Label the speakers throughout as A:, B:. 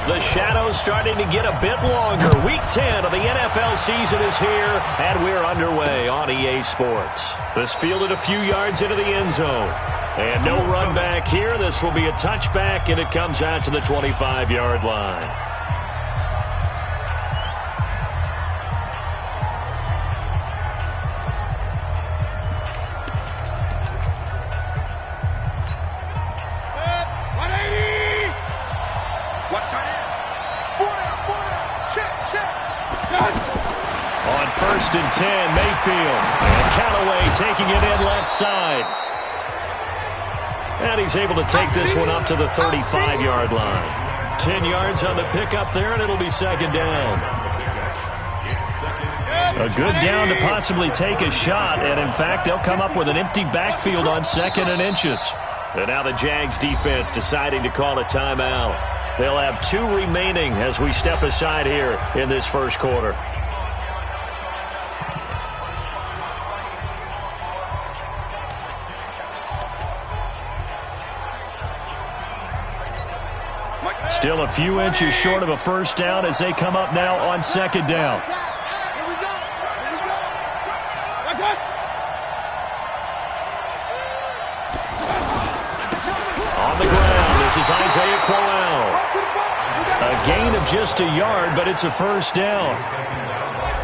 A: The shadow's starting to get a bit longer. Week 10 of the NFL season is here, and we're underway on EA Sports. This fielded a few yards into the end zone. And no run back here. This will be a touchback, and it comes out to the 25-yard line. On 1st and 10, Mayfield. And Callaway taking it in left side. And he's able to take this one up to the 35-yard line. 10 yards on the pickup there, and it'll be second down. A good down to possibly take a shot, and in fact, they'll come up with an empty backfield on 2nd and inches. And now the Jags defense deciding to call a timeout. They'll have 2 remaining as we step aside here in this first quarter. Still a few inches short of a first down as they come up now on 2nd down. On the ground, this is Isaiah Crowell. A gain of just a yard, but it's a first down.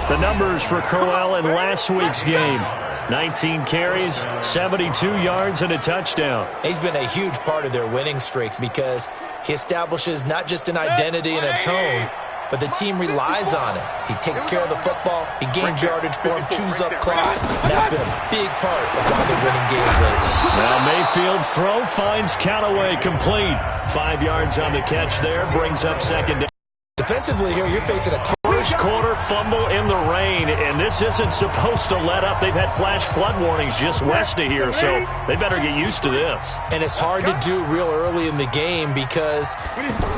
A: The numbers for Crowell in last week's game. 19 carries, 72 yards, and a touchdown.
B: He's been a huge part of their winning streak because he establishes not just an identity and a tone, but the team relies on it. He takes care of the football, he gains yardage for him, chews up clock, and that's been a big part of why they're winning games lately.
A: Now Mayfield's throw finds Callaway complete. 5 yards on the catch there, brings up second down.
B: Defensively here, you're facing a
A: first quarter fumble in the rain, and this isn't supposed to let up. They've had flash flood warnings just west of here, so they better get used to this.
B: And it's hard to do real early in the game because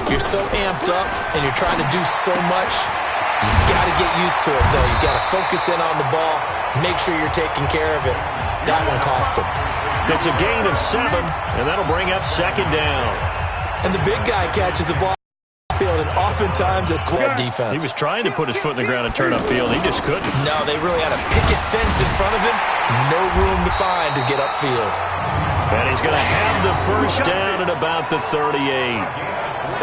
B: you're so amped up and you're trying to do so much. You've got to get used to it, though. You've got to focus in on the ball, make sure you're taking care of it. That one cost him.
A: It's a gain of 7, and that'll bring up second down.
B: And the big guy catches the ball. And oftentimes it's quad defense.
A: He was trying to put his foot in the ground and turn upfield. He just couldn't.
B: No, they really had a picket fence in front of him. No room to find to get upfield.
A: And he's going to have the first down at about the 38.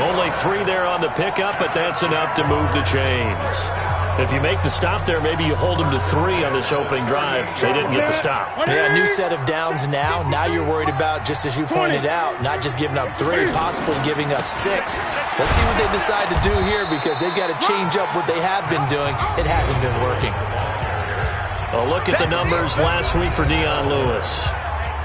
A: Only 3 there on the pickup, but that's enough to move the chains. If you make the stop there, maybe you hold them to 3 on this opening drive. They didn't get the stop.
B: Yeah, new set of downs now. Now you're worried about, just as you pointed out, not just giving up 3, possibly giving up 6. Let's see what they decide to do here because they've got to change up what they have been doing. It hasn't been working.
A: A look at the numbers last week for Dion Lewis.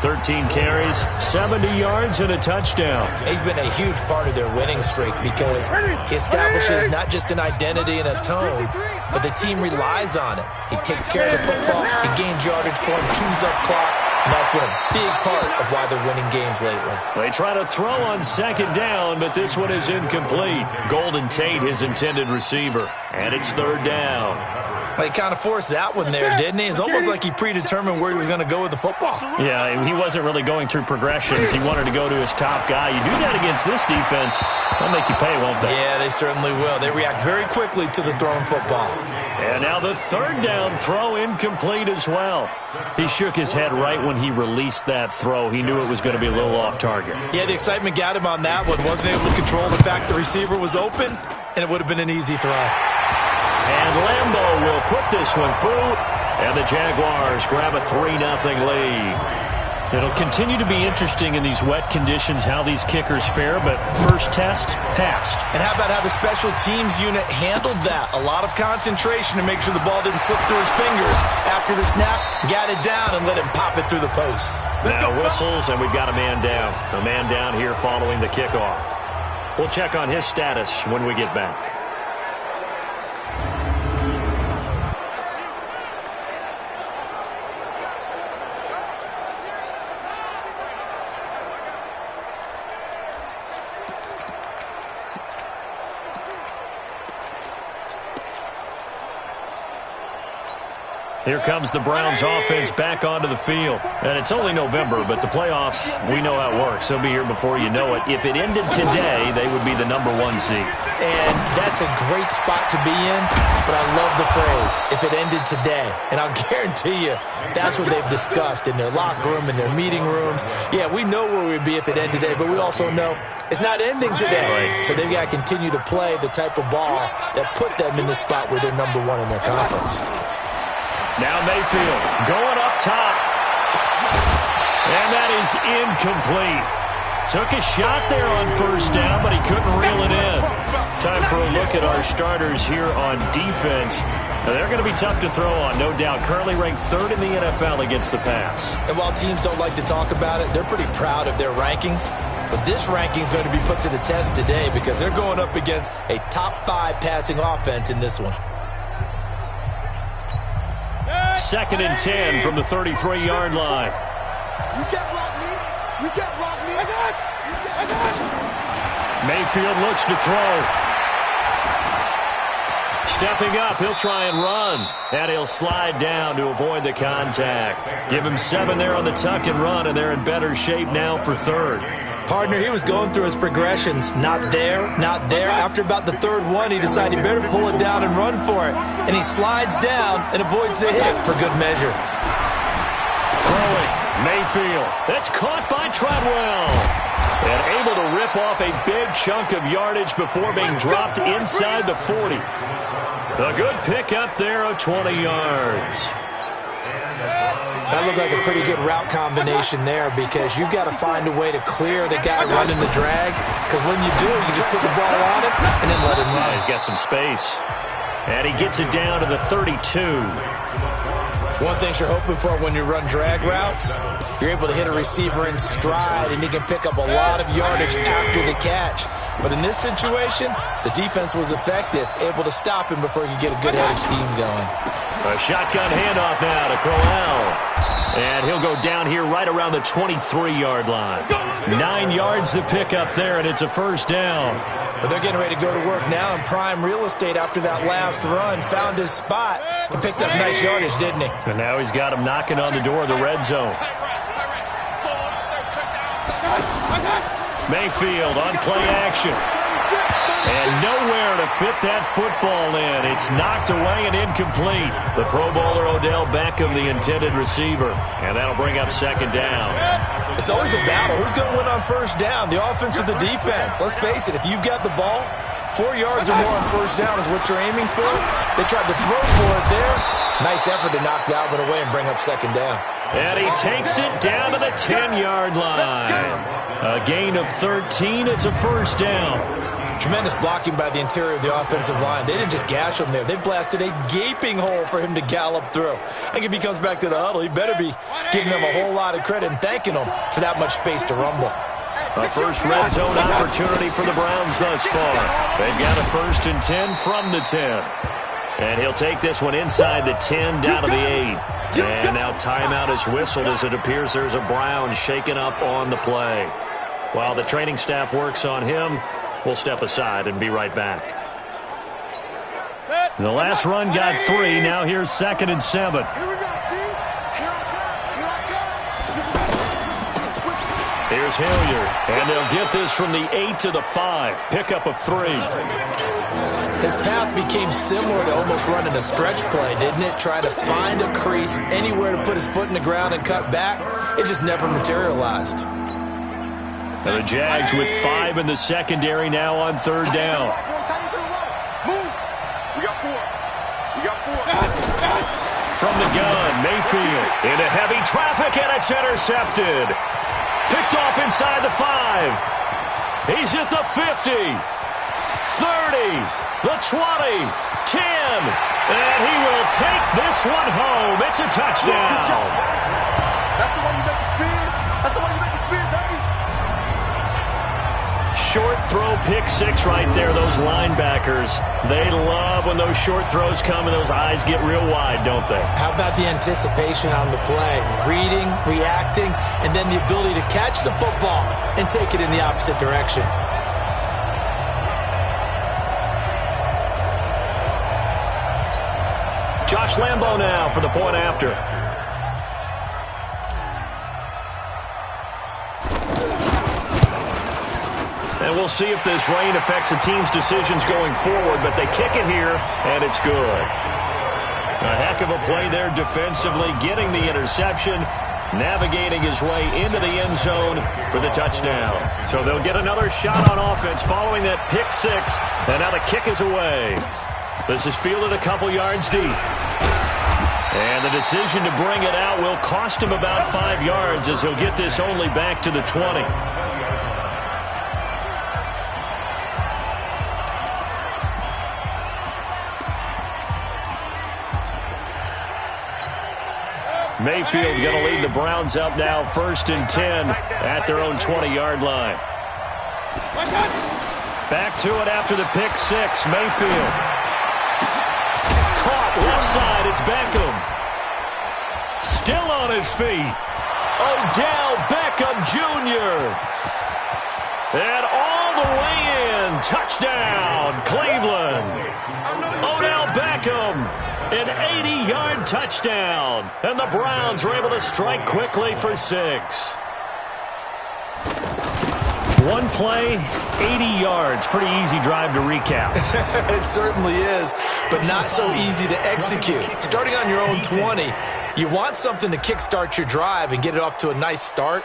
A: 13 carries, 70 yards, and a touchdown.
B: He's been a huge part of their winning streak because he establishes not just an identity and a tone, but the team relies on it. He takes care of the football, he gains yardage for him, chews up clock, and that's been a big part of why they're winning games lately.
A: They try to throw on second down, but this one is incomplete. Golden Tate, his intended receiver, and it's third down.
B: He kind of forced that one there, didn't he? It's almost like he predetermined where he was going to go with the football.
A: Yeah, he wasn't really going through progressions. He wanted to go to his top guy. You do that against this defense, they'll make you pay, won't they?
B: Yeah, they certainly will. They react very quickly to the thrown football.
A: And now the third down throw incomplete as well. He shook his head right when he released that throw. He knew it was going to be a little off target.
B: Yeah, the excitement got him on that one. Wasn't able to control the fact the receiver was open, and it would have been an easy throw.
A: And Lambo will put this one through, and the Jaguars grab a 3-0 lead. It'll continue to be interesting in these wet conditions how these kickers fare, but first test, passed.
B: And how about how the special teams unit handled that? A lot of concentration to make sure the ball didn't slip through his fingers. After the snap, got it down and let him pop it through the posts.
A: Now whistles, and we've got a man down. A man down here following the kickoff. We'll check on his status when we get back. Here comes the Browns offense back onto the field. And it's only November, but the playoffs, we know how it works. They'll be here before you know it. If it ended today, they would be the #1 seed.
B: And that's a great spot to be in, but I love the phrase, if it ended today. And I'll guarantee you, that's what they've discussed in their locker room, in their meeting rooms. Yeah, we know where we'd be if it ended today, but we also know it's not ending today.
A: Right.
B: So they've got to continue to play the type of ball that put them in the spot where they're #1 in their conference.
A: Now Mayfield going up top. And that is incomplete. Took a shot there on first down, but he couldn't reel it in. Time for a look at our starters here on defense. Now, they're going to be tough to throw on, no doubt. Currently ranked 3rd in the NFL against the pass.
B: And while teams don't like to talk about it, they're pretty proud of their rankings. But this ranking is going to be put to the test today because they're going up against a top 5 passing offense in this one.
A: 2nd and 10 from the 33-yard line.
C: You can't rock me. You can't rock me. I got it.
A: Mayfield looks to throw. Stepping up, he'll try and run. And he'll slide down to avoid the contact. Give him 7 there on the tuck and run, and they're in better shape now for 3rd.
B: Partner, he was going through his progressions. Not there, not there. After about the 3rd one, he decided he better pull it down and run for it. And he slides down and avoids the hit for good measure.
A: Throwing, Mayfield. That's caught by Treadwell. And able to rip off a big chunk of yardage before being dropped inside the 40. A good pick up there of 20 yards.
B: That looked like a pretty good route combination there because you've got to find a way to clear the guy running the drag because when you do, you just put the ball on him and then let him run.
A: He's got some space. And he gets it down to the 32.
B: One thing you're hoping for when you run drag routes, you're able to hit a receiver in stride and he can pick up a lot of yardage after the catch. But in this situation, the defense was effective, able to stop him before he could get a good head of steam going.
A: A shotgun handoff now to Crowell. And he'll go down here right around the 23-yard line. 9 yards to pick up there, and it's a first down.
B: But they're getting ready to go to work now in prime real estate after that last run. Found his spot and picked up nice yardage, didn't he?
A: And now he's got him knocking on the door of the red zone. Mayfield on play action. And nowhere to fit that football in. It's knocked away and incomplete. The Pro Bowler Odell Beckham, the intended receiver. And that'll bring up 2nd down.
B: It's always a battle. Who's going to win on first down, the offense or the defense? Let's face it, if you've got the ball, 4 yards or more on first down is what you're aiming for. They tried to throw for it there. Nice effort to knock Dalvin away and bring up 2nd down.
A: And he takes it down to the 10-yard line. A gain of 13. It's a first down.
B: Tremendous blocking by the interior of the offensive line. They didn't just gash him there. They blasted a gaping hole for him to gallop through. I think if he comes back to the huddle, he better be giving them a whole lot of credit and thanking them for that much space to rumble.
A: A first red zone opportunity for the Browns thus far. They've got a 1st and 10 from the 10. And he'll take this one inside the 10 down to the 8. And now timeout is whistled as it appears there's a Brown shaken up on the play. While the training staff works on him, we'll step aside and be right back. The last run got 3. Now here's 2nd and 7. Here's Hilliard. And they'll get this from the 8 to the 5. Pickup of 3.
B: His path became similar to almost running a stretch play, didn't it? Trying to find a crease, anywhere to put his foot in the ground and cut back. It just never materialized.
A: And the Jags with 5 in the secondary now on 3rd down. From the gun, Mayfield into heavy traffic, and it's intercepted. Picked off inside the 5. He's at the 50, 30, the 20, 10. And he will take this one home. It's a touchdown.
C: That's the one you make it spin. That's the one you make it spin, baby.
A: Short throw pick 6 right there. Those linebackers, they love when those short throws come and those eyes get real wide, don't they?
B: How about the anticipation on the play? Reading, reacting, and then the ability to catch the football and take it in the opposite direction.
A: Josh Lambo now for the point after. And we'll see if this rain affects the team's decisions going forward, but they kick it here, and it's good. A heck of a play there defensively, getting the interception, navigating his way into the end zone for the touchdown. So they'll get another shot on offense following that pick six, and now the kick is away. This is fielded a couple yards deep. And the decision to bring it out will cost him about 5 yards as he'll get this only back to the 20. Mayfield going to lead the Browns up now, 1st and 10 at their own 20-yard line. Back to it after the pick six. Mayfield. Caught left side. It's Beckham. Still on his feet. Odell Beckham Jr. And all the way in. Touchdown, Cleveland. Odell Beckham. An 80-yard touchdown. And the Browns are able to strike quickly for 6. One play, 80 yards. Pretty easy drive to recap.
B: It certainly is, but not so easy to execute. Starting on your own 20, you want something to kickstart your drive and get it off to a nice start.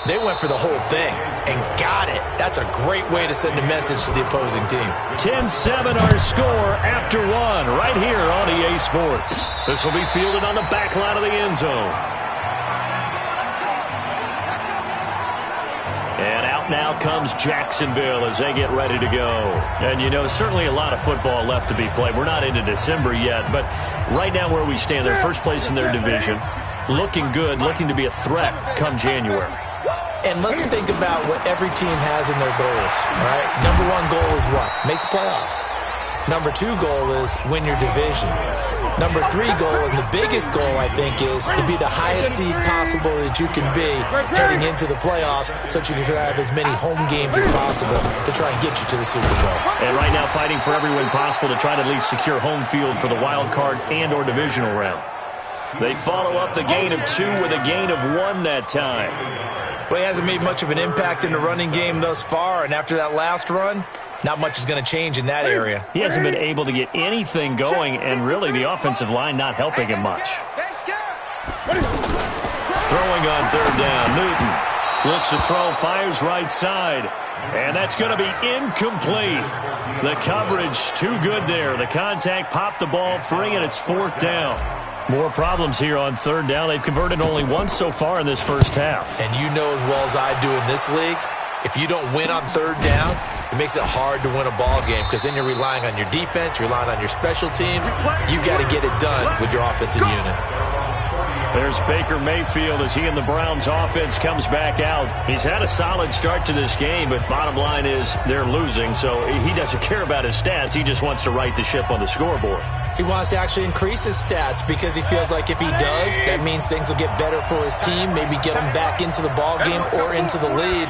B: They went for the whole thing and got it. That's a great way to send a message to the opposing team.
A: 10-7 our score after one right here on EA Sports. This will be fielded on the back line of the end zone. And out now comes Jacksonville as they get ready to go. And, you know, certainly a lot of football left to be played. We're not into December yet, but right now where we stand, they're first place in their division. Looking good, looking to be a threat come January.
B: And let's think about what every team has in their goals, all right? Number one goal is what? Make the playoffs. Number two goal is win your division. Number three goal, and the biggest goal, I think, is to be the highest seed possible that you can be heading into the playoffs so that you can have as many home games as possible to try and get you to the Super Bowl.
A: And right now fighting for every win possible to try to at least secure home field for the wild card and or divisional round. They follow up the gain of 2 with a gain of 1 that time.
B: Well, he hasn't made much of an impact in the running game thus far, and after that last run, not much is going to change in that area.
A: He hasn't been able to get anything going, and really the offensive line not helping him much. Throwing on 3rd down, Newton looks to throw, fires right side, and that's going to be incomplete. The coverage too good there. The contact popped the ball free, and it's 4th down. More problems here on 3rd down. They've converted only once so far in this first half.
B: And you know as well as I do in this league, if you don't win on 3rd down, it makes it hard to win a ball game because then you're relying on your defense, you're relying on your special teams. You got to get it done with your offensive unit.
A: There's Baker Mayfield as he and the Browns offense comes back out. He's had a solid start to this game, but bottom line is they're losing, so he doesn't care about his stats. He just wants to right the ship on the scoreboard.
B: He wants to actually increase his stats because he feels like if he does, that means things will get better for his team, maybe get him back into the ball game or into the lead.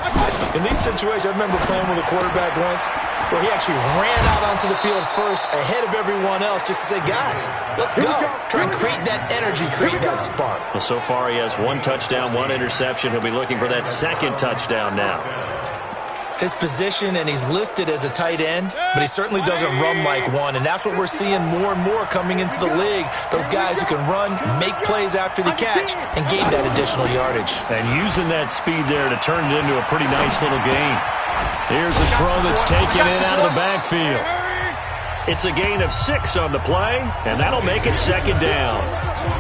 B: In these situations, I remember playing with a quarterback once where he actually ran out onto the field first ahead of everyone else just to say, guys, let's go. Try and create that energy, create that spark.
A: Well, so far he has 1 touchdown, 1 interception. He'll be looking for that 2nd touchdown now.
B: His position, and he's listed as a tight end, but he certainly doesn't run like one, and that's what we're seeing more and more coming into the league. Those guys who can run, make plays after the catch, and gain that additional yardage.
A: And using that speed there to turn it into a pretty nice little gain. Here's a throw that's taken in out of the backfield. It's a gain of 6 on the play, and that'll make it 2nd down.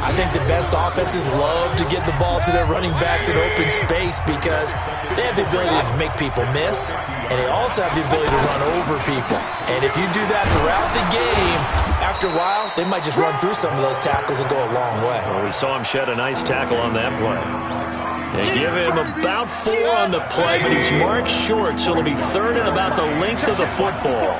B: I think the best offenses love to get the ball to their running backs in open space because they have the ability to make people miss, and they also have the ability to run over people. And if you do that throughout the game, after a while, they might just run through some of those tackles and go a long way.
A: Well, we saw him shed a nice tackle on that play. They give him about 4 on the play, but he's marked short, so it'll be 3rd and about the length of the football.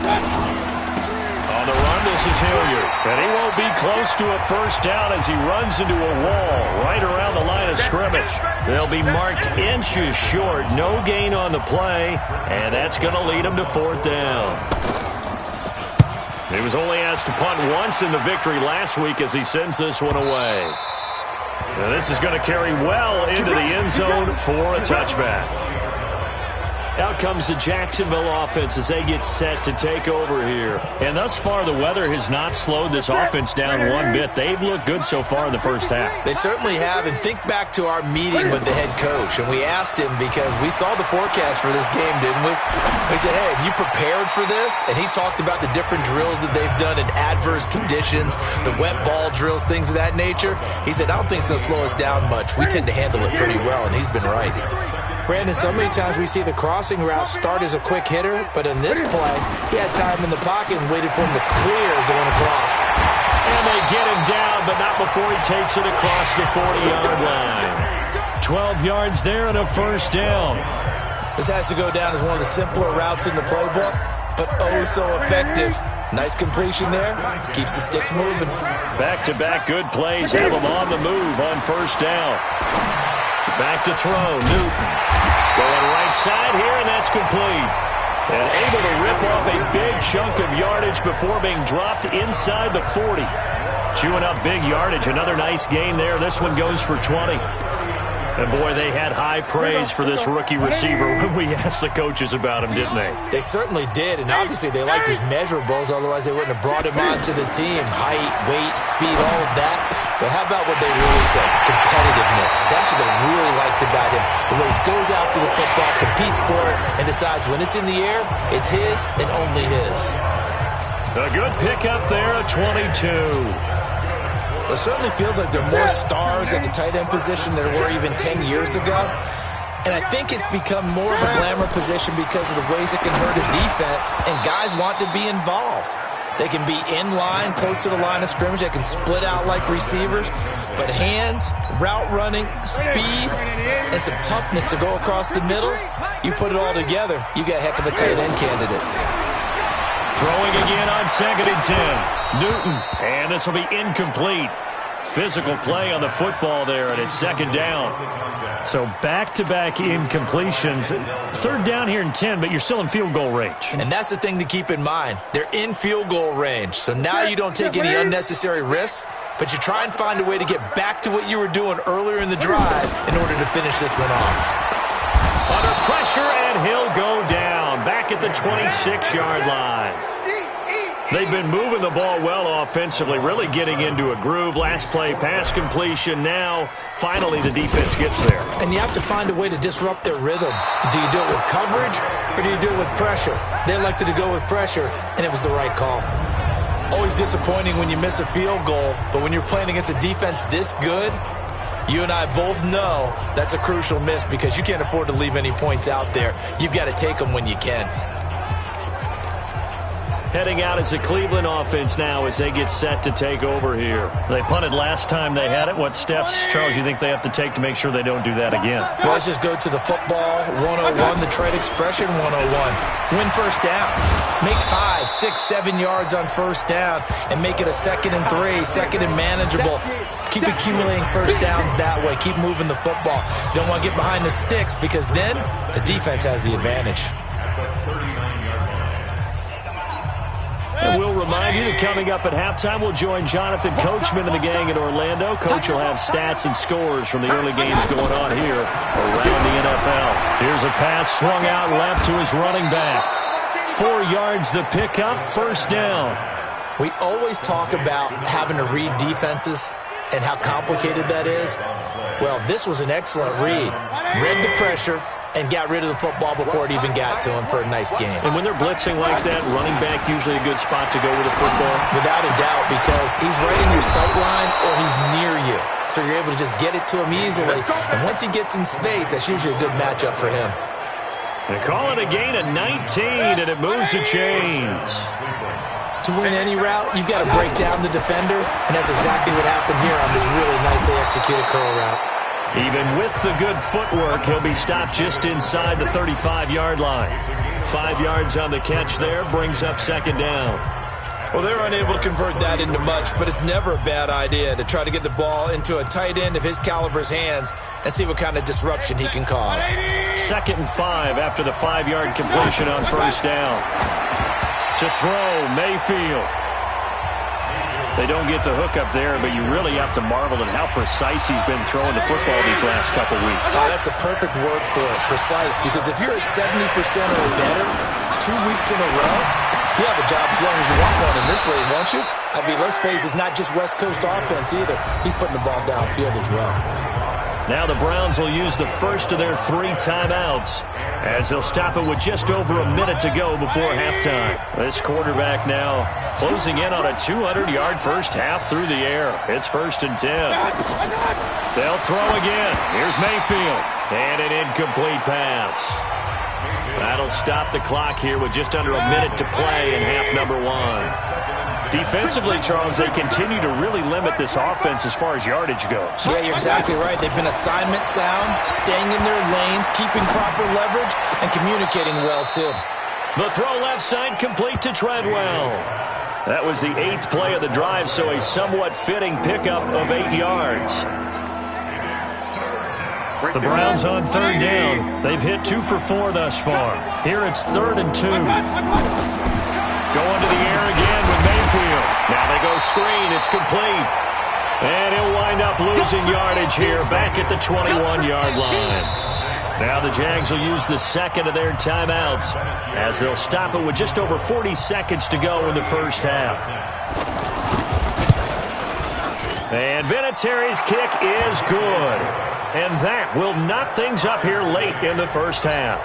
A: On the run, this is Hilliard. And he won't be close to a 1st down as he runs into a wall right around the line of scrimmage. They'll be marked inches short. No gain on the play, and that's going to lead him to 4th down. He was only asked to punt once in the victory last week as he sends this one away. Now this is going to carry well into the end zone for a touchback. Out comes the Jacksonville offense as they get set to take over here. And thus far, the weather has not slowed this offense down one bit. They've looked good so far in the first half.
B: They certainly have. And think back to our meeting with the head coach. And we asked him because we saw the forecast for this game, didn't we? We said, hey, have you prepared for this? And he talked about the different drills that they've done in adverse conditions, the wet ball drills, things of that nature. He said, I don't think it's going to slow us down much. We tend to handle it pretty well, and he's been right. Brandon, so many times we see the crossing route start as a quick hitter, but in this play, he had time in the pocket and waited for him to clear going across.
A: And they get him down, but not before he takes it across the 40-yard line. 12 yards there and a first down.
B: This has to go down as one of the simpler routes in the playbook, but oh so effective. Nice completion there. Keeps the sticks moving.
A: Back-to-back good plays have him on the move on first down. Back to throw, Newton. Going right side here, and that's complete. And able to rip off a big chunk of yardage before being dropped inside the 40. Chewing up big yardage. Another nice gain there. This one goes for 20. And, boy, they had high praise for this rookie receiver when we asked the coaches about him, didn't they?
B: They certainly did, and obviously they liked his measurables. Otherwise, they wouldn't have brought him onto the team. Height, weight, speed, all of that. But how about what they really said? Competitiveness. That's what they really liked about him. The way he goes after the football, competes for it, and decides when it's in the air, it's his and only his.
A: A good pickup there, a 22.
B: It certainly feels like there are more stars at the tight end position than there were even 10 years ago. And I think it's become more of a glamour position because of the ways it can hurt a defense, and guys want to be involved. They can be in line, close to the line of scrimmage. They can split out like receivers. But hands, route running, speed, and some toughness to go across the middle, you put it all together, you got a heck of a tight end candidate.
A: Throwing again on 2nd and 10. Newton, and this will be incomplete. Physical play on the football there, and it's 2nd down. So back-to-back incompletions. 3rd down here and 10, but you're still in field goal range.
B: And that's the thing to keep in mind. They're in field goal range. So now you don't take any unnecessary risks, but you try and find a way to get back to what you were doing earlier in the drive in order to finish this one off.
A: Under pressure, and he'll go down. Back at the 26-yard line. They've been moving the ball well offensively, really getting into a groove. Last play, pass completion. Now, finally, the defense gets there.
B: And you have to find a way to disrupt their rhythm. Do you do it with coverage, or do you do it with pressure? They elected to go with pressure, and it was the right call. Always disappointing when you miss a field goal, but when you're playing against a defense this good, you and I both know that's a crucial miss because you can't afford to leave any points out there. You've got to take them when you can.
A: Heading out as the Cleveland offense now as they get set to take over here. They punted last time they had it. What steps, Charles, you think they have to take to make sure they don't do that again?
B: Well, let's just go to the football 101, the trade expression 101. Win first down. Make 5, 6, 7 yards on first down and make it a 2nd and 3, 2nd and manageable. Keep accumulating first downs that way. Keep moving the football. You don't want to get behind the sticks because then the defense has the advantage.
A: And we'll remind you that coming up at halftime, we'll join Jonathan Coachman and the gang in Orlando. Coach will have stats and scores from the early games going on here around the NFL. Here's a pass swung out left to his running back. 4 yards the pickup, first down.
B: We always talk about having to read defenses and how complicated that is. Well, this was an excellent read. Read the pressure and got rid of the football before it even got to him for a nice game.
A: And when they're blitzing like that, running back usually a good spot to go with the football?
B: Without a doubt, because he's right in your sight line or he's near you. So you're able to just get it to him easily. And once he gets in space, that's usually a good matchup for him.
A: They call it a gain of 19, and it moves the chains.
B: To win any route, you've got to break down the defender, and that's exactly what happened here on this really nicely executed curl route.
A: Even with the good footwork, he'll be stopped just inside the 35-yard line. 5 yards on the catch there, brings up 2nd down.
B: Well, they're unable to convert that into much, but it's never a bad idea to try to get the ball into a tight end of his caliber's hands and see what kind of disruption he can cause.
A: 2nd and 5 after the 5-yard completion on first down. To throw, Mayfield. They don't get the hook up there, but you really have to marvel at how precise he's been throwing the football these last couple weeks.
B: Oh, that's the perfect word for it, precise, because if you're at 70% or better 2 weeks in a row, you have a job as long as you want one in this league, won't you? I mean, let's face it, it's not just West Coast offense either. He's putting the ball downfield as well.
A: Now the Browns will use the first of their 3 timeouts as they'll stop it with just over a minute to go before halftime. This quarterback now closing in on a 200-yard first half through the air. It's 1st and 10. They'll throw again. Here's Mayfield. And an incomplete pass. That'll stop the clock here with just under a minute to play in half number 1. Defensively, Charles, they continue to really limit this offense as far as yardage goes.
B: Yeah, you're exactly right. They've been assignment sound, staying in their lanes, keeping proper leverage, and communicating well, too.
A: The throw left side complete to Treadwell. That was the 8th play of the drive, so a somewhat fitting pickup of 8 yards. The Browns on 3rd down. They've hit 2 for 4 thus far. Here it's 3rd and 2. Going to the air again with Mayfield. Now they go screen. It's complete. And he'll wind up losing yardage here back at the 21-yard line. Now the Jags will use the second of their timeouts as they'll stop it with just over 40 seconds to go in the first half. And Vinatieri's kick is good. And that will knock things up here late in the first half.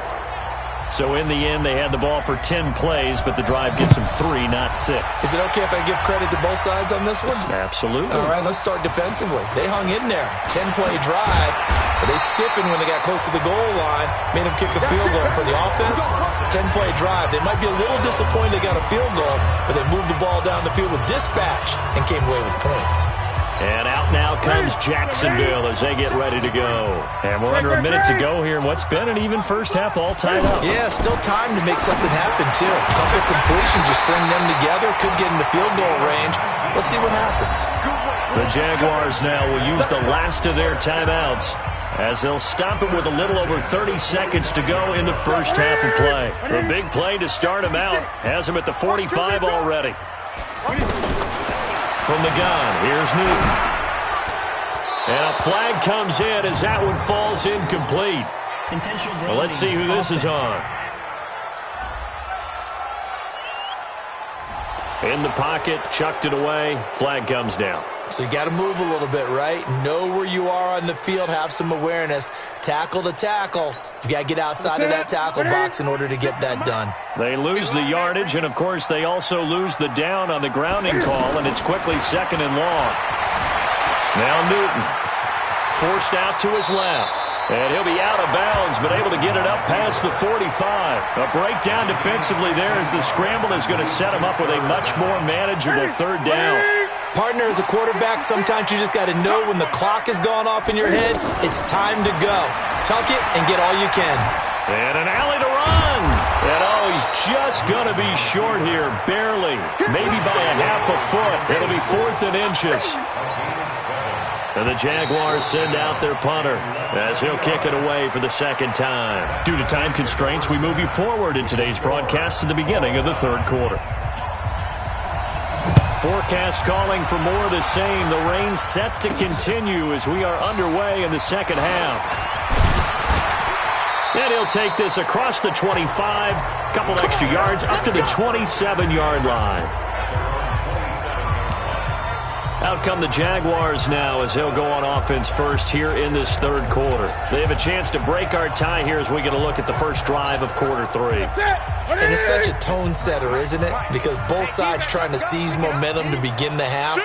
A: So in the end, they had the ball for 10 plays, but the drive gets them 3, not 6.
B: Is it okay if I give credit to both sides on this one?
A: Absolutely.
B: All right, let's start defensively. They hung in there. 10-play drive, but they stiffened when they got close to the goal line, made them kick a field goal. For the offense, 10-play drive. They might be a little disappointed they got a field goal, but they moved the ball down the field with dispatch and came away with points.
A: And out now comes Jacksonville as they get ready to go. And we're under a minute to go here in what's been an even first half all tied up.
B: Yeah, still time to make something happen, too. A couple of completions, you string them together, could get into field goal range. Let's see what happens.
A: The Jaguars now will use the last of their timeouts as they'll stop it with a little over 30 seconds to go in the first half of play. The big play to start him out has him at the 45 already. From the gun, here's Newton. And a flag comes in as that one falls incomplete. Well, let's see who this is on. In the pocket, chucked it away, flag comes down.
B: So you got to move a little bit, right? Know where you are on the field, have some awareness. Tackle to tackle. You got to get outside of that tackle box in order to get that done.
A: They lose the yardage, and of course they also lose the down on the grounding call, and it's quickly 2nd and long. Now Newton, forced out to his left. And he'll be out of bounds, but able to get it up past the 45. A breakdown defensively there as the scramble is going to set him up with a much more manageable 3rd down.
B: Partner, as a quarterback, sometimes you just got to know when the clock has gone off in your head, it's time to go. Tuck it and get all you can.
A: And an alley to run. And oh, he's just going to be short here, barely. Maybe by a half a foot. It'll be 4th and inches. And the Jaguars send out their punter as he'll kick it away for the 2nd time. Due to time constraints, we move you forward in today's broadcast to the beginning of the 3rd quarter. Forecast calling for more of the same. The rain set to continue as we are underway in the 2nd half. And he'll take this across the 25, couple extra yards up to the 27-yard line. Out come the Jaguars now as he'll go on offense first here in this 3rd quarter. They have a chance to break our tie here as we get a look at the first drive of quarter 3.
B: And it's such a tone setter, isn't it? Because both sides trying to seize momentum to begin the half.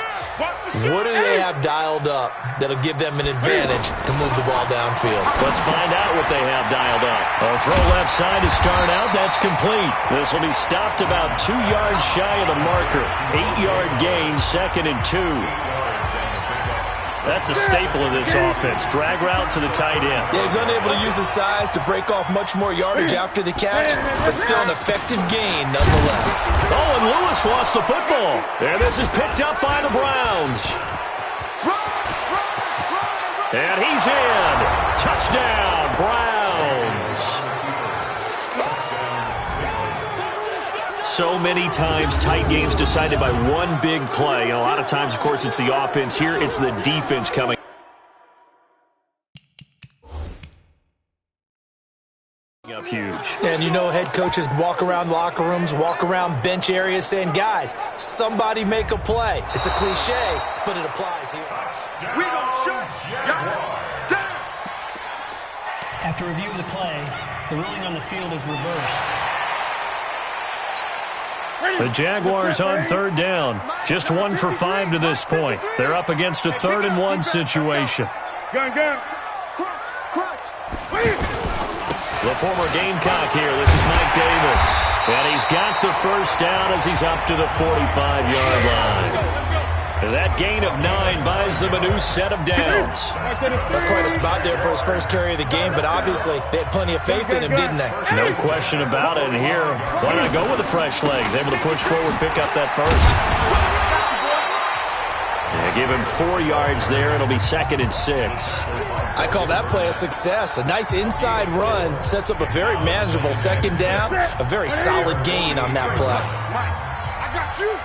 B: What do they have dialed up that'll give them an advantage to move the ball downfield?
A: Let's find out what they have dialed up. A throw left side to start out. That's complete. This will be stopped about 2 yards shy of the marker. 8-yard gain, 2nd and 2. That's a staple of this offense. Drag route to the tight end.
B: Yeah, he's unable to use his size to break off much more yardage after the catch, but still an effective gain nonetheless.
A: Oh, and Lewis lost the football. And this is picked up by the Browns. And he's in. Touchdown, Browns. so many times tight games decided by one big play. And a lot of times, of course, it's the offense. Here, it's the defense coming up huge.
B: And you know head coaches walk around locker rooms, walk around bench areas saying, guys, somebody make a play. It's a cliche, but it applies here.
C: We don't shut y'all down.
D: After review of the play, the ruling on the field is reversed.
A: The Jaguars on third down. Just 1 for 5 to this point. They're up against a 3rd-and-1 situation.
C: Gun. Crunch.
A: The former Gamecock here. This is Mike Davis. And he's got the first down as he's up to the 45-yard line. That gain of 9 buys them a new set of downs.
B: That's quite a spot there for his first carry of the game, but obviously they had plenty of faith in him, didn't they?
A: No question about it. And here, why not go with the fresh legs? Able to push forward, pick up that first. Yeah, give him 4 yards there. It'll be 2nd and 6.
B: I call that play a success. A nice inside run sets up a very manageable 2nd down. A very solid gain on that play.
C: I got you.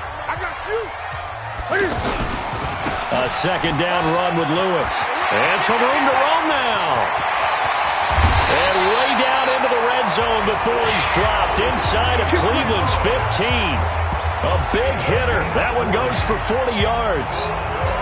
A: A 2nd down run with Lewis. And some room to roam now. And way down into the red zone before he's dropped inside of Cleveland's 15. A big hitter. That one goes for 40 yards.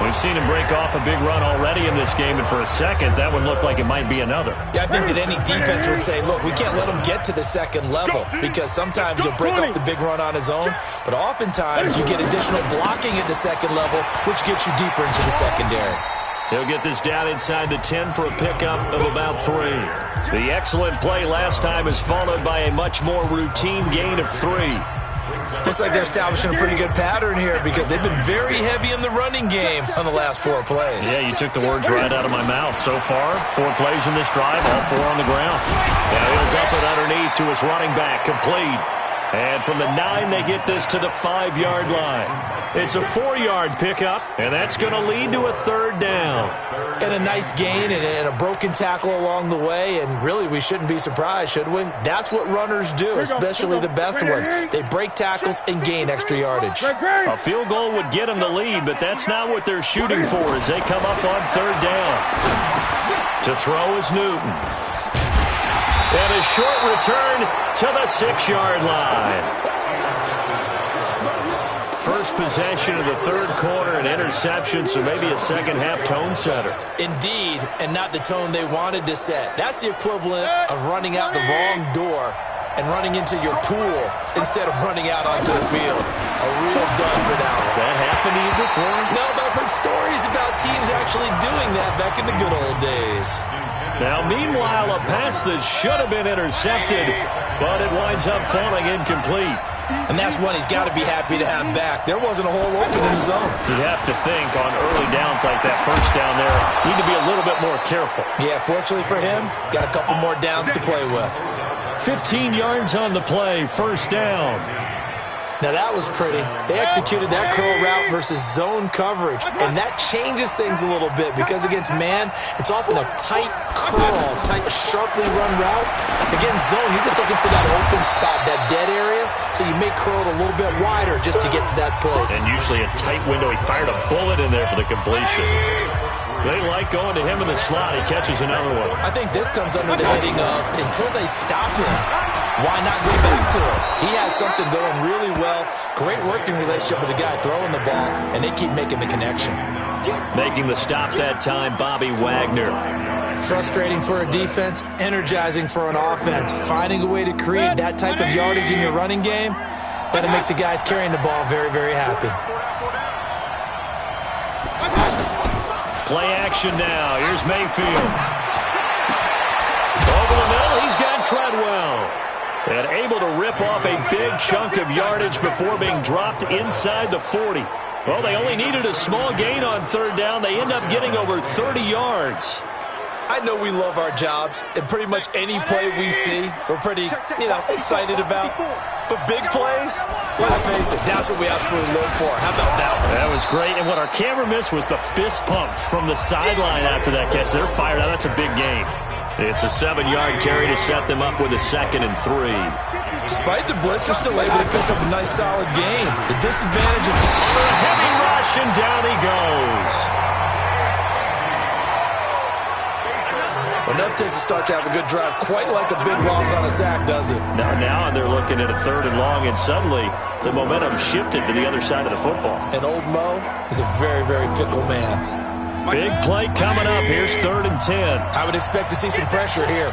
A: We've seen him break off a big run already in this game, and for a second, that one looked like it might be another.
B: Yeah, I think that any defense would say, look, we can't let him get to the 2nd level because sometimes he'll break up the big run on his own, but oftentimes you get additional blocking at the 2nd level, which gets you deeper into the secondary.
A: He'll get this down inside the 10 for a pickup of about 3. The excellent play last time is followed by a much more routine gain of 3.
B: Looks like they're establishing a pretty good pattern here because they've been very heavy in the running game on the last 4 plays.
A: Yeah, you took the words right out of my mouth. So far, 4 plays in this drive, all 4 on the ground. Now he'll dump it underneath to his running back, complete. And from the 9, they get this to the 5-yard line. It's a 4-yard pickup, and that's going to lead to a 3rd down.
B: And a nice gain and a broken tackle along the way, and really we shouldn't be surprised, should we? That's what runners do, especially the best ones. They break tackles and gain extra yardage.
A: A field goal would get them the lead, but that's not what they're shooting for as they come up on 3rd down. To throw is Newton. And a short return to the 6-yard line. First possession of the 3rd quarter, an interception, so maybe a second-half tone setter.
B: Indeed, and not the tone they wanted to set. That's the equivalent of running out the wrong door and running into your pool instead of running out onto the field. A real dud for that one.
A: Has that happened to you before?
B: No, but I've heard stories about teams actually doing that back in the good old days.
A: Now, meanwhile, a pass that should have been intercepted, but it winds up falling incomplete.
B: And that's one he's got to be happy to have back. There wasn't a hole open in the zone.
A: You have to think on early downs like that first down there, need to be a little bit more careful.
B: Yeah, fortunately for him, got a couple more downs to play with.
A: 15 yards on the play, 1st down.
B: Now that was pretty. They executed that curl route versus zone coverage, and that changes things a little bit because against man, it's often a tight curl, tight, sharply run route. Against zone, you're just looking for that open spot, that dead area, so you may curl it a little bit wider just to get to that place.
A: And usually a tight window. He fired a bullet in there for the completion. They like going to him in the slot. He catches another one.
B: I think this comes under the heading of until they stop him, why not go back to him? He has something going really well. Great working relationship with the guy throwing the ball, and they keep making the connection.
A: Making the stop that time, Bobby Wagner.
B: Frustrating for a defense, energizing for an offense. Finding a way to create that type of yardage in your running game, that'll make the guys carrying the ball very, very happy.
A: Play action now. Here's Mayfield. Over the middle, he's got Treadwell. And able to rip off a big chunk of yardage before being dropped inside the 40. Well, they only needed a small gain on 3rd down. They end up getting over 30 yards.
B: I know we love our jobs, and pretty much any play we see, we're pretty, excited about. But big plays, let's face it, that's what we absolutely live for. How about that one?
A: That was great, and what our camera missed was the fist pump from the sideline after that catch. They're fired out. That's a big game. It's a 7-yard carry to set them up with a 2nd and 3.
B: Despite the blitz, they're still able to pick up a nice, solid gain. The disadvantage of
A: a heavy rush, and down he goes.
B: Enough takes to start to have a good drive, quite like a big loss on a sack, does it?
A: Now they're looking at a 3rd and long, and suddenly the momentum shifted to the other side of the football.
B: And old Mo is a very, very fickle man.
A: Big play coming up. Here's 3rd and 10.
B: I would expect to see some pressure here.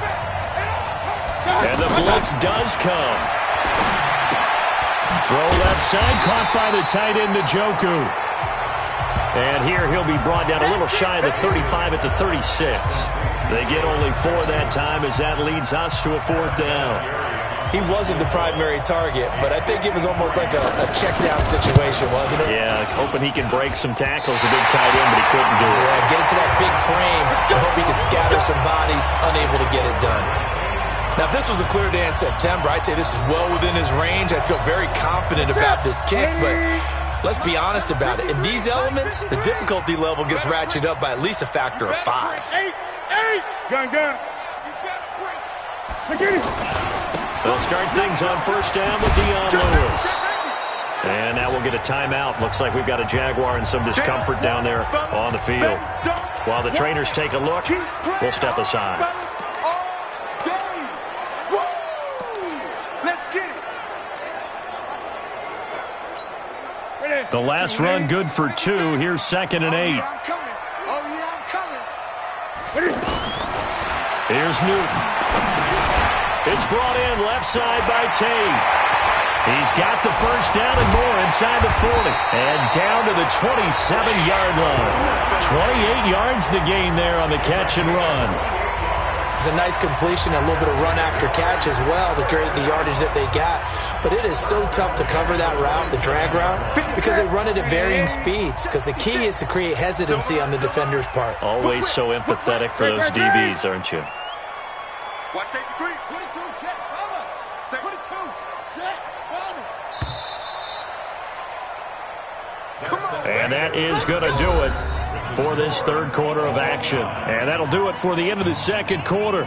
A: And the blitz does come. Throw left side, caught by the tight end, Njoku. And here he'll be brought down a little shy of the 35 at the 36. They get only 4 that time as that leads us to a 4th down.
B: He wasn't the primary target, but I think it was almost like a check-down situation, wasn't it?
A: Yeah, hoping he can break some tackles, a big tight end, but he couldn't do it.
B: Yeah, get into that big frame. I hope he can scatter some bodies, unable to get it done. Now, if this was a clear day in September, I'd say this is well within his range. I'd feel very confident about this kick, but let's be honest about it. In these elements, the difficulty level gets ratcheted up by at least a factor of 5.
C: Gun.
A: They'll start things on 1st down with Dion Lewis. And now we'll get a timeout. Looks like we've got a Jaguar in some discomfort down there on the field. While the trainers take a look, we'll step aside. The last run good for 2. Here's 2nd and 8. Here's Newton. It's brought in left side by Tate. He's got the 1st down and more inside the 40. And down to the 27-yard line. 28 yards the gain there on the catch and run.
B: It's a nice completion, a little bit of run after catch as well to create the yardage that they got. But it is so tough to cover that route, the drag route, because they run it at varying speeds. Because the key is to create hesitancy on the defender's part.
A: Always so empathetic for those DBs, aren't you?
C: Watch safety 3. 22, jet, follow. Say 22, jet, follow. Come on.
A: And that is going to do it for this 3rd quarter of action. And that'll do it for the end of the 2nd quarter.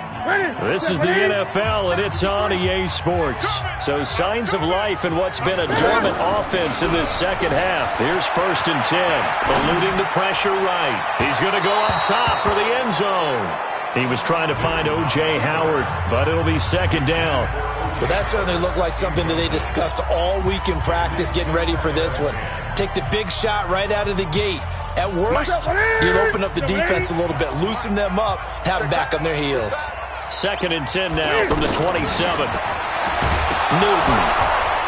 A: This is the NFL, and it's on EA Sports. So signs of life in what's been a dormant offense in this 2nd half. Here's 1st and 10. Eluding the pressure right. He's going to go up top for the end zone. He was trying to find O.J. Howard, but it'll be 2nd down.
B: Well, that certainly looked like something that they discussed all week in practice, getting ready for this one. Take the big shot right out of the gate. At worst, you'll open up the defense a little bit, loosen them up, have them back on their heels.
A: 2nd and 10 now from the 27. Newton.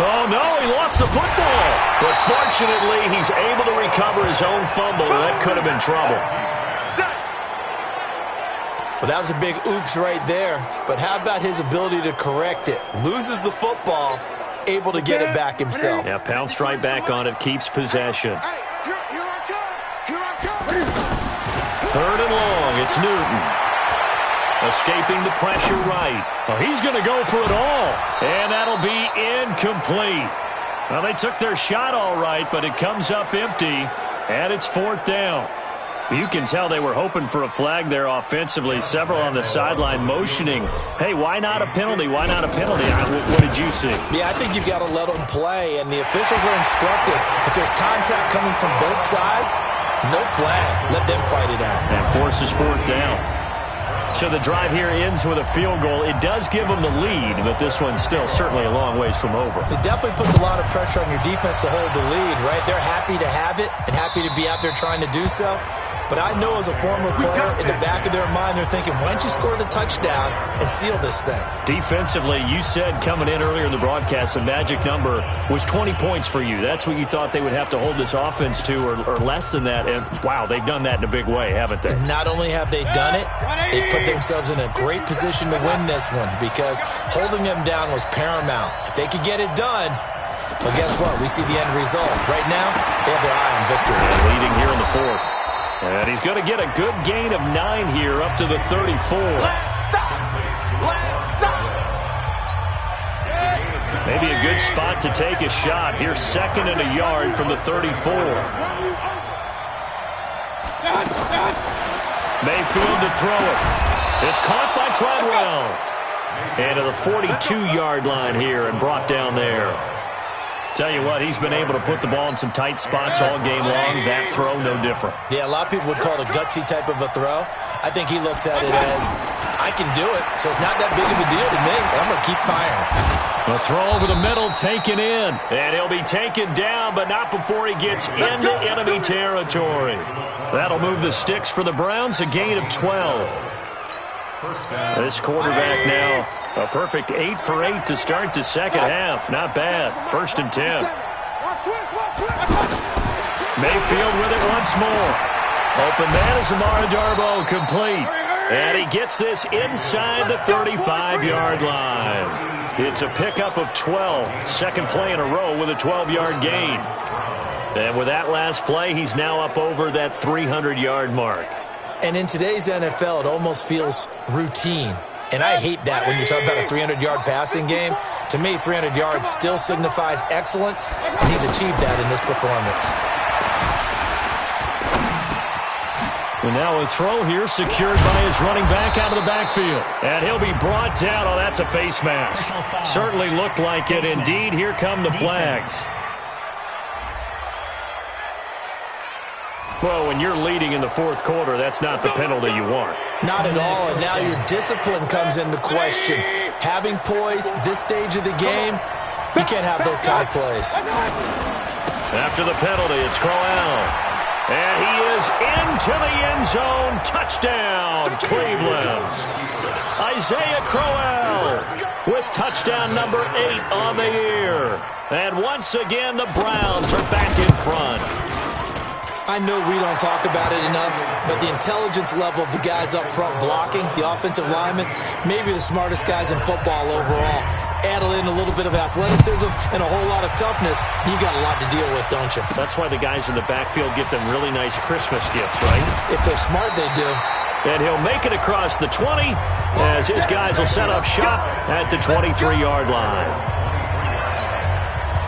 A: Oh, no, he lost the football. But fortunately, he's able to recover his own fumble. That could have been trouble.
B: Well, that was a big oops right there. But how about his ability to correct it? Loses the football, able to get it back himself.
A: Yeah, pounced right back on it, keeps possession.
C: Here I come.
A: 3rd and long, it's Newton. Escaping the pressure right. Well, he's going to go for it all. And that'll be incomplete. Well, they took their shot all right, but it comes up empty. And it's 4th down. You can tell they were hoping for a flag there offensively. Several on the sideline motioning. Hey, why not a penalty? Why not a penalty? What did you see?
B: Yeah, I think you've got to let them play, and the officials are instructed. If there's contact coming from both sides, no flag. Let them fight it out.
A: And forces 4th down. So the drive here ends with a field goal. It does give them the lead, but this one's still certainly a long ways from over.
B: It definitely puts a lot of pressure on your defense to hold the lead, right? They're happy to have it and happy to be out there trying to do so. But I know as a former player, in the back of their mind, they're thinking, why don't you score the touchdown and seal this thing?
A: Defensively, you said coming in earlier in the broadcast, the magic number was 20 points for you. That's what you thought they would have to hold this offense to, or less than that. And, wow, they've done that in a big way, haven't they?
B: And not only have they done it, they put themselves in a great position to win this one because holding them down was paramount. If they could get it done, well, guess what? We see the end result. Right now, they have their eye on victory.
A: And leading here in the 4th. And he's going to get a good gain of 9 here up to the 34. Maybe a good spot to take a shot. Here's 2nd and a yard from the 34. Mayfield to throw it. It's caught by Treadwell. And to the 42-yard line here and brought down there. Tell you what, he's been able to put the ball in some tight spots all game long. That throw, no different.
B: Yeah, a lot of people would call it a gutsy type of a throw. I think he looks at it as, I can do it, so it's not that big of a deal to me, and I'm going to keep firing.
A: The throw over the middle taken in. And he'll be taken down, but not before he gets into enemy territory. That'll move the sticks for the Browns, a gain of 12. This quarterback now, a perfect 8 for 8 to start the second half. Not bad. 1st and 10. Mayfield with it once more. Open man is Amara Darboh, complete. And he gets this inside the 35-yard line. It's a pickup of 12. Second play in a row with a 12-yard gain. And with that last play, he's now up over that 300-yard mark.
B: And in today's NFL, it almost feels routine. And I hate that when you talk about a 300-yard passing game. To me, 300 yards still signifies excellence, and he's achieved that in this performance.
A: And now a throw here secured by his running back out of the backfield. And he'll be brought down. Oh, that's a face mask. Certainly looked like it. Indeed, here come the flags. Well, when you're leading in the fourth quarter, that's not the penalty you want.
B: Not at all, and now your discipline comes into question. Having poise this stage of the game, you can't have those kind of plays.
A: After the penalty, it's Crowell. And he is into the end zone. Touchdown, Cleveland. Isaiah Crowell with touchdown number 8 on the year. And once again, the Browns are back in front.
B: I know we don't talk about it enough, but the intelligence level of the guys up front blocking, the offensive linemen, maybe the smartest guys in football overall. Add in a little bit of athleticism and a whole lot of toughness, you got a lot to deal with, don't you?
A: That's why the guys in the backfield get them really nice Christmas gifts, right?
B: If they're smart, they do.
A: And he'll make it across the 20 as his guys will set up shop at the 23-yard line.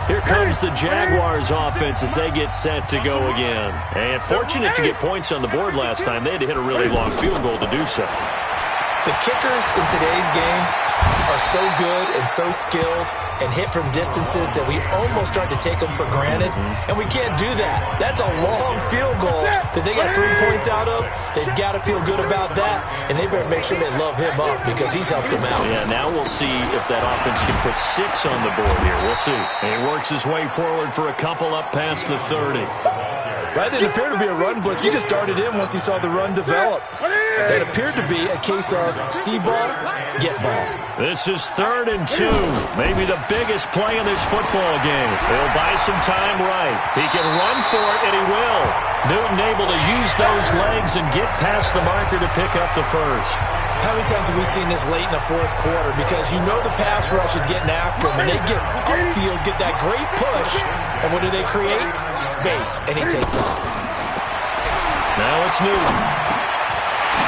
A: Here comes the Jaguars offense as they get set to go again. And fortunate to get points on the board last time. They had to hit a really long field goal to do so.
B: The kickers in today's game are so good and so skilled and hit from distances that we almost start to take them for granted. And we can't do that. That's a long field goal that they got 3 points out of. They've got to feel good about that, and they better make sure they love him up because he's helped them out.
A: Yeah, now we'll see if that offense can put 6 on the board here. We'll see. And he works his way forward for a couple up past the 30.
B: That didn't appear to be a run blitz. He just darted in once he saw the run develop. That appeared to be a case of see ball, get ball.
A: This is 3rd and 2. Maybe the biggest play in this football game. He'll buy some time right. He can run for it, and he will. Newton able to use those legs and get past the marker to pick up the first.
B: How many times have we seen this late in the fourth quarter? Because you know the pass rush is getting after him, and they get upfield, get that great push, and what do they create? Space, and he takes off.
A: Now it's Newton.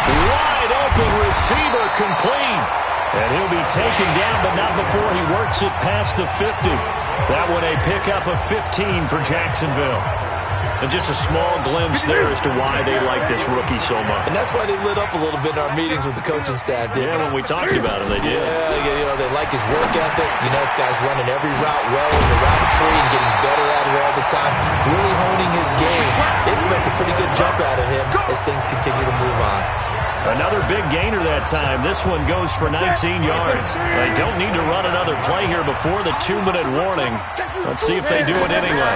A: Wide open receiver complete. And he'll be taken down, but not before he works it past the 50. That one a pickup of 15 for Jacksonville. And just a small glimpse there as to why they like this rookie so much.
B: And that's why they lit up a little bit in our meetings with the coaching staff, didn't
A: when we talked about him, they did.
B: Yeah, they like his work ethic. You know, this guy's running every route well in the route tree and getting better at it all the time. Really honing his game. They expect a pretty good jump out of him as things continue to move on.
A: Another big gainer that time. This one goes for 19 yards. They don't need to run another play here before the 2-minute warning. Let's see if they do it anyway.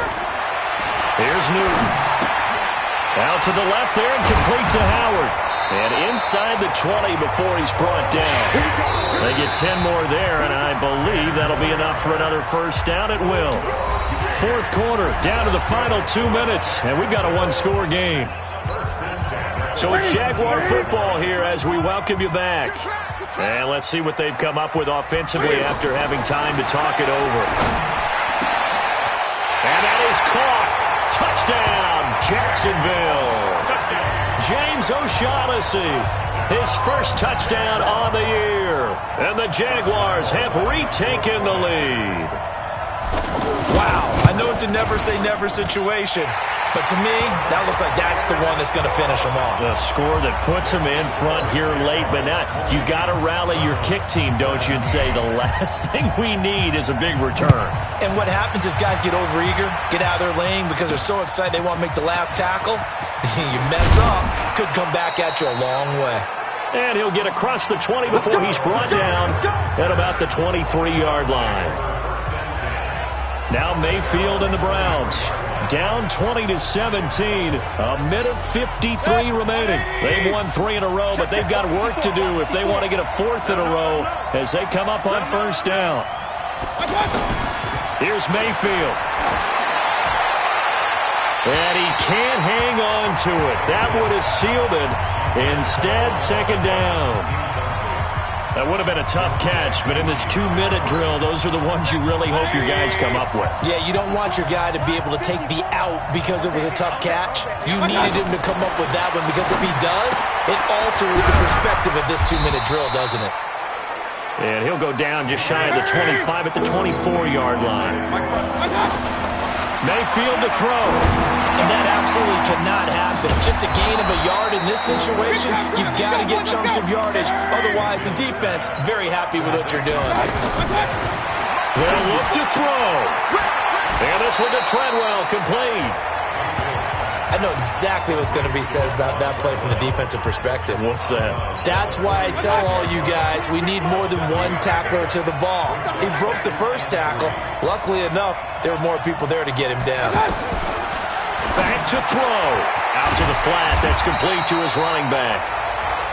A: Here's Newton. Out to the left there and complete to Howard. And inside the 20 before he's brought down. They get 10 more there, and I believe that'll be enough for another first down. It will. Fourth quarter, down to the final 2 minutes, and we've got a one-score game. So it's Jaguar football here as we welcome you back. And let's see what they've come up with offensively after having time to talk it over. And that is caught. Touchdown, Jacksonville. James O'Shaughnessy, his first touchdown on the year. And the Jaguars have retaken the lead.
B: Wow, I know it's a never-say-never situation, but to me, that looks like that's the one that's going to finish them off.
A: The score that puts them in front here late, but now you got to rally your kick team, don't you, and say the last thing we need is a big return.
B: And what happens is guys get overeager, get out of their lane because they're so excited they want to make the last tackle. You mess up, could come back at you a long way.
A: And he'll get across the 20 before he's brought down at about the 23-yard line. Now Mayfield and the Browns down 20-17. A minute 53 remaining. They've won 3 in a row, but they've got work to do if they want to get a 4th in a row as they come up on first down. Here's Mayfield. And he can't hang on to it. That would have sealed it. Instead, second down. That would have been a tough catch, but in this 2-minute drill, those are the ones you really hope your guys come up with.
B: Yeah, you don't want your guy to be able to take the out because it was a tough catch. You needed him to come up with that one because if he does, it alters the perspective of this 2-minute drill, doesn't it?
A: And he'll go down just shy of the 25 at the 24-yard line. Mayfield to throw.
B: And that absolutely cannot happen. Just a gain of a yard in this situation, you've got to get chunks of yardage. Otherwise, the defense, very happy with what you're doing.
A: They'll look to throw. And this one to Treadwell, complete.
B: I know exactly what's going to be said about that play from the defensive perspective.
A: What's that?
B: That's why I tell all you guys we need more than one tackler to the ball. He broke the first tackle. Luckily enough, there were more people there to get him down.
A: Back to throw. Out to the flat. That's complete to his running back.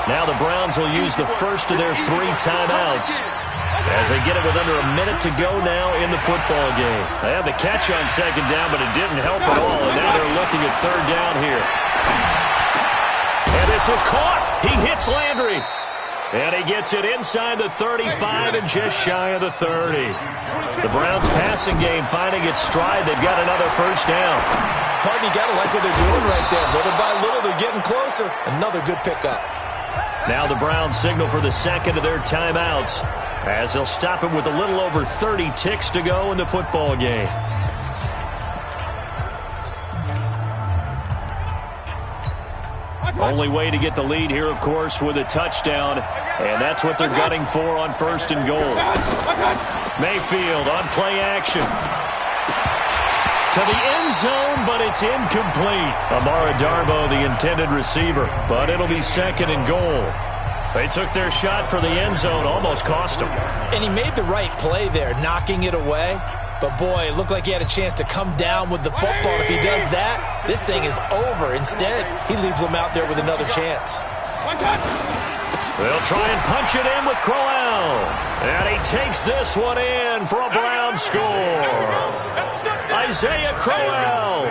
A: Now the Browns will use the first of their 3 timeouts as they get it with under a minute to go now in the football game. They had the catch on second down, but it didn't help at all, and now they're looking at third down here. And this is caught. He hits Landry. And he gets it inside the 35 and just shy of the 30. The Browns passing game finding its stride. They've got another first down.
B: Pardon, you got to like what they're doing right there. Little by little, they're getting closer. Another good pickup.
A: Now the Browns signal for the second of their timeouts as they'll stop it with a little over 30 ticks to go in the football game. Only way to get the lead here, of course, with a touchdown, and that's what they're gunning for on first and goal. Mayfield on play action. To the end zone, but it's incomplete. Amara Darbo, the intended receiver, but it'll be second and goal. They took their shot for the end zone, almost cost them.
B: And he made the right play there, knocking it away. But, boy, it looked like he had a chance to come down with the football. If he does that, this thing is over. Instead, he leaves him out there with another chance.
A: They'll try and punch it in with Crowell. And he takes this one in for a Browns score. Isaiah Crowell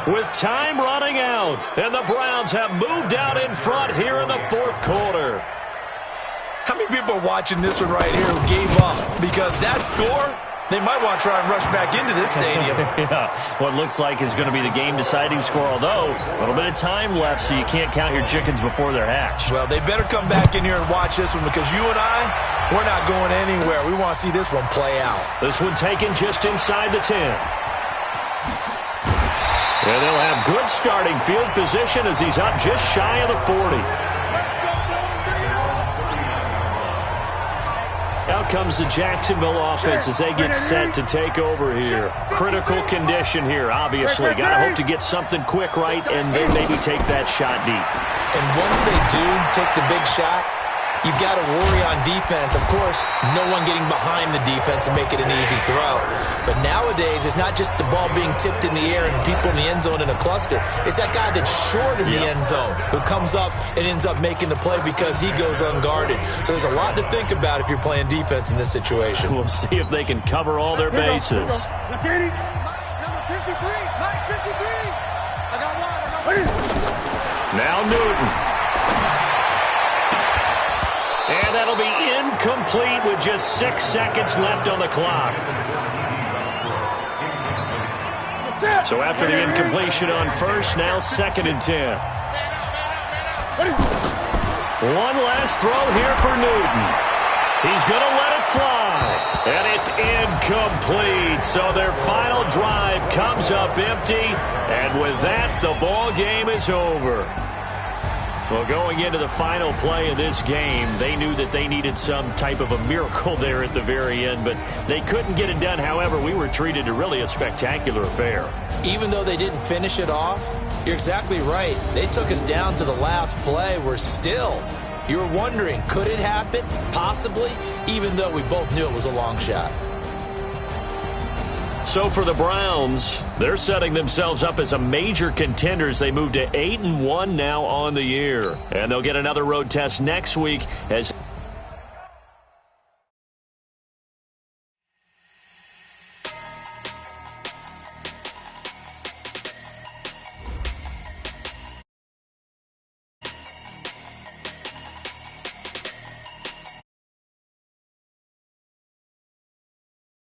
A: with time running out. And the Browns have moved out in front here in the fourth quarter.
B: How many people are watching this one right here who gave up? Because that score, they might want to try and rush back into this stadium.
A: Yeah, what looks like is going to be the game-deciding score, although a little bit of time left, so you can't count your chickens before they're hatched.
B: Well, they better come back in here and watch this one because you and I, we're not going anywhere. We want to see this one play out.
A: This one taken just inside the 10. And they'll have good starting field position as he's up just shy of the 40. Out comes the Jacksonville offense as they get set to take over here. Critical condition here, obviously. Got to hope to get something quick right and then maybe take that shot deep.
B: And once they do take the big shot, you've got to worry on defense. Of course, no one getting behind the defense and make it an easy throw. But nowadays, it's not just the ball being tipped in the air and people in the end zone in a cluster. It's that guy that's short in the end zone who comes up and ends up making the play because he goes unguarded. So there's a lot to think about if you're playing defense in this situation.
A: We'll see if they can cover all their bases.
C: Number 53, Mike 53. I got one.
A: Now Newton. And that'll be incomplete with just 6 seconds left on the clock. So after the incompletion on first, now second and 10. One last throw here for Newton. He's going to let it fly, and it's incomplete. So their final drive comes up empty, and with that, the ball game is over. Well, going into the final play of this game, they knew that they needed some type of a miracle there at the very end, but they couldn't get it done. However, we were treated to really a spectacular affair.
B: Even though they didn't finish it off, you're exactly right. They took us down to the last play. We're still, you were wondering, could it happen? Possibly, even though we both knew it was a long shot.
A: So for the Browns, they're setting themselves up as a major contender as they move to 8-1 now on the year. And they'll get another road test next week as